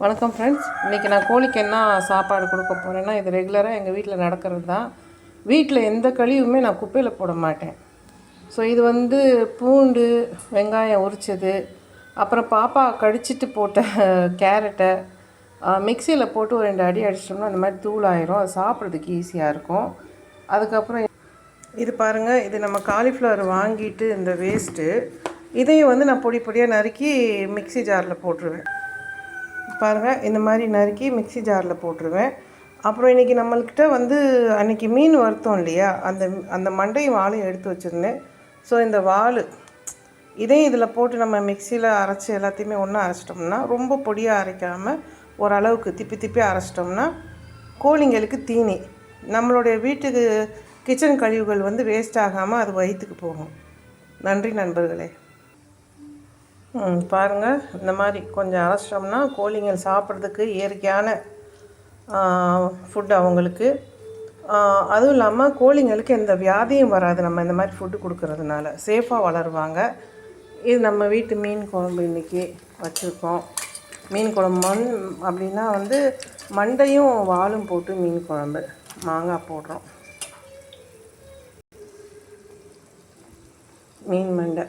வணக்கம் ஃப்ரெண்ட்ஸ். இன்றைக்கி நான் கோழிக்கு என்ன சாப்பாடு கொடுக்க போகிறேன்னா, இது ரெகுலராக எங்கள் வீட்டில் நடக்கிறது தான். வீட்டில் எந்த கழிவுமே நான் குப்பையில் போட மாட்டேன். ஸோ இது பூண்டு, வெங்காயம் உரித்தது, அப்புறம் பாப்பா கடிச்சிட்டு போட்ட கேரட்டை மிக்சியில் போட்டு ஒரு 2 அடி அடிச்சிட்டோம்னா அந்த மாதிரி தூளாயிரும். அது சாப்பிட்றதுக்கு ஈஸியாக இருக்கும். அதுக்கப்புறம் இது பாருங்கள், இது நம்ம காலிஃப்ளவர் வாங்கிட்டு இந்த வேஸ்ட்டு இதையும் நான் பொடி பொடியாக நறுக்கி மிக்சி ஜாரில் போட்டுருவேன். பாருங்கள், இந்த மாதிரி நறுக்கி மிக்சி ஜாரில் போட்டுருவேன். அப்புறம் இன்றைக்கி நம்மள்கிட்ட அன்றைக்கி மீன் வறுத்தோம் இல்லையா, அந்த மண்டையும் வாழையும் எடுத்து வச்சுருந்தேன். ஸோ இந்த வால் இதையும் இதில் போட்டு நம்ம மிக்சியில் அரைச்சி எல்லாத்தையுமே ஒன்றா அரைச்சிட்டோம்னா, ரொம்ப பொடியாக அரைக்காமல் ஓரளவுக்கு திப்பி அரைச்சிட்டோம்னா கோழிங்களுக்கு தீனி. நம்மளுடைய வீட்டுக்கு கிச்சன் கழிவுகள் வேஸ்ட் ஆகாமல் அது வயிற்றுக்கு போகும். நன்றி நண்பர்களே. பாருங்கள், இந்த மாதிரி கொஞ்சம் அரைச்சிட்டோம்னா கோழிங்கள் சாப்பிட்றதுக்கு இயற்கையான ஃபுட் அவங்களுக்கு. அதுவும் இல்லாமல் கோழிங்களுக்கு எந்த வியாதியும் வராது. நம்ம இந்த மாதிரி ஃபுட்டு கொடுக்கறதுனால சேஃபாக வளருவாங்க. இது நம்ம வீட்டு மீன் குழம்பு இன்றைக்கி வச்சுருக்கோம். மீன் குழம்பு அப்படின்னா மண்டையும் வாலும் போட்டு மீன் குழம்பு, மாங்காய் போடுறோம். மீன் மண்டை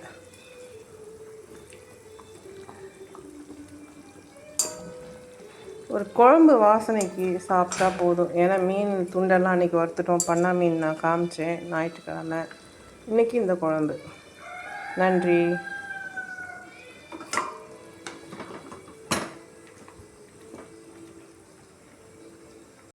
ஒரு குழம்பு வாசனைக்கு சாப்பிட்டா போதும். ஏன்னா மீன் துண்டெல்லாம் அன்றைக்கி வறுத்துட்டோம். பண்ணா மீன் நான் காமிச்சேன் ஞாயிற்றுக்கிழமை. இன்றைக்கி இந்த குழம்பு. நன்றி.